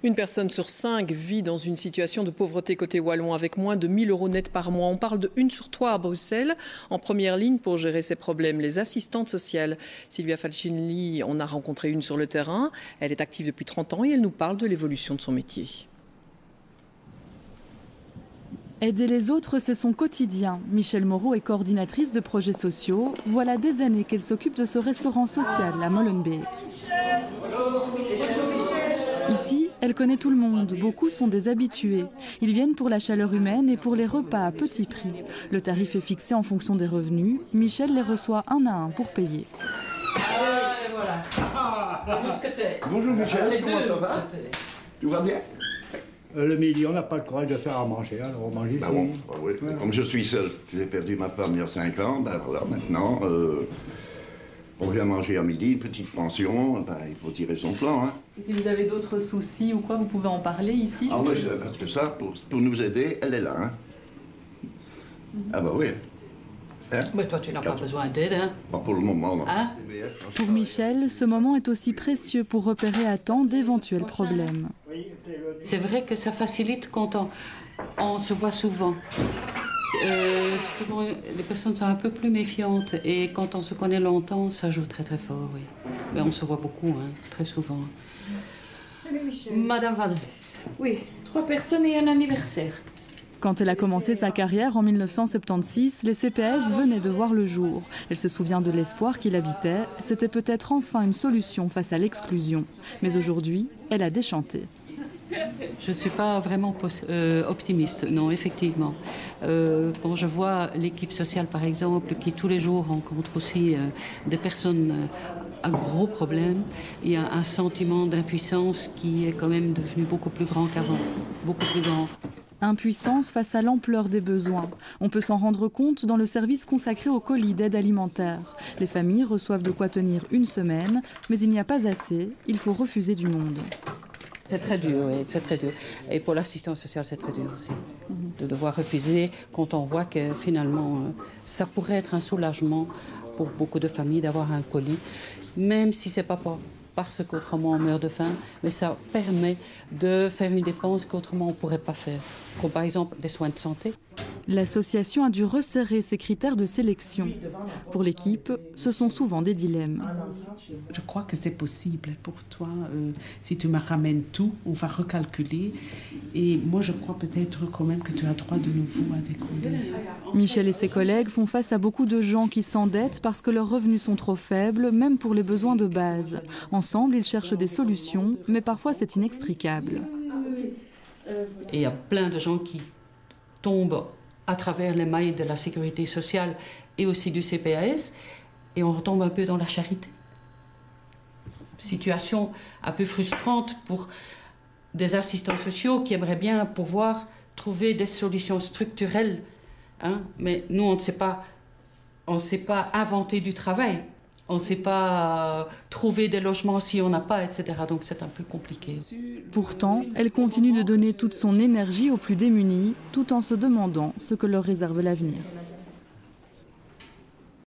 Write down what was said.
Une personne sur 5 vit dans une situation de pauvreté côté wallon avec moins de 1 000 € net par mois. On parle de 1 sur 3 à Bruxelles. En première ligne pour gérer ces problèmes, les assistantes sociales. Sylvia Falcinelli en a rencontré une sur le terrain. Elle est active depuis 30 ans et elle nous parle de l'évolution de son métier. Aider les autres, c'est son quotidien. Michèle Moreau est coordinatrice de projets sociaux. Voilà des années qu'elle s'occupe de ce restaurant social à Molenbeek. Ici, elle connaît tout le monde. Beaucoup sont des habitués. Ils viennent pour la chaleur humaine et pour les repas à petit prix. Le tarif est fixé en fonction des revenus. Michèle les reçoit un à un pour payer. Voilà. Bonjour Michel, comment ça va? Tout va bien? Le midi, on n'a pas le courage de faire à manger, alors on mange ici. Bah bon, oui. Comme je suis seul, j'ai perdu ma femme il y a 5 ans, ben voilà, maintenant, on vient manger à midi, une petite pension, ben, il faut tirer son plan. Hein. Et si vous avez d'autres soucis ou quoi, vous pouvez en parler ici? Ah oui, parce que ça, pour nous aider, elle est là. Hein. Ah bah oui. Hein? Mais toi, tu n'as pas besoin d'aide, hein? Pas pour le moment, non. Hein? Pour Michel, ce moment est aussi précieux pour repérer à temps d'éventuels problèmes. C'est vrai que ça facilite quand on se voit souvent. Souvent, les personnes sont un peu plus méfiantes et quand on se connaît longtemps, ça joue très très fort, oui. Mais on se voit beaucoup, hein, très souvent. Madame Van Ries. Oui, 3 personnes et un anniversaire. Quand elle a commencé sa carrière en 1976, les CPS venaient de voir le jour. Elle se souvient de l'espoir qui l'habitait. C'était peut-être enfin une solution face à l'exclusion. Mais aujourd'hui, elle a déchanté. Je ne suis pas vraiment optimiste, non, effectivement. Quand je vois l'équipe sociale, par exemple, qui tous les jours rencontre aussi des personnes à gros problèmes, il y a un sentiment d'impuissance qui est quand même devenu beaucoup plus grand qu'avant, beaucoup plus grand. Impuissance face à l'ampleur des besoins. On peut s'en rendre compte dans le service consacré aux colis d'aide alimentaire. Les familles reçoivent de quoi tenir une semaine, mais il n'y a pas assez, il faut refuser du monde. C'est très dur, oui, c'est très dur. Et pour l'assistance sociale, c'est très dur aussi. De devoir refuser quand on voit que finalement, ça pourrait être un soulagement pour beaucoup de familles d'avoir un colis, même si ce n'est pas parce qu'autrement on meurt de faim, mais ça permet de faire une dépense qu'autrement on ne pourrait pas faire, comme par exemple des soins de santé. L'association a dû resserrer ses critères de sélection. Pour l'équipe, ce sont souvent des dilemmes. Je crois que c'est possible pour toi. Si tu me ramènes tout, on va recalculer. Et moi, je crois peut-être quand même que tu as droit de nouveau à décoller. Michel et ses collègues font face à beaucoup de gens qui s'endettent parce que leurs revenus sont trop faibles, même pour les besoins de base. Ensemble, ils cherchent des solutions, mais parfois c'est inextricable. Et il y a plein de gens qui tombent à travers les mailles de la sécurité sociale et aussi du CPAS, et on retombe un peu dans la charité. Situation un peu frustrante pour des assistants sociaux qui aimeraient bien pouvoir trouver des solutions structurelles, hein, mais nous, on ne sait pas inventer du travail. On ne sait pas trouver des logements si on n'a pas, etc. Donc c'est un peu compliqué. Pourtant, elle continue de donner toute son énergie aux plus démunis, tout en se demandant ce que leur réserve l'avenir.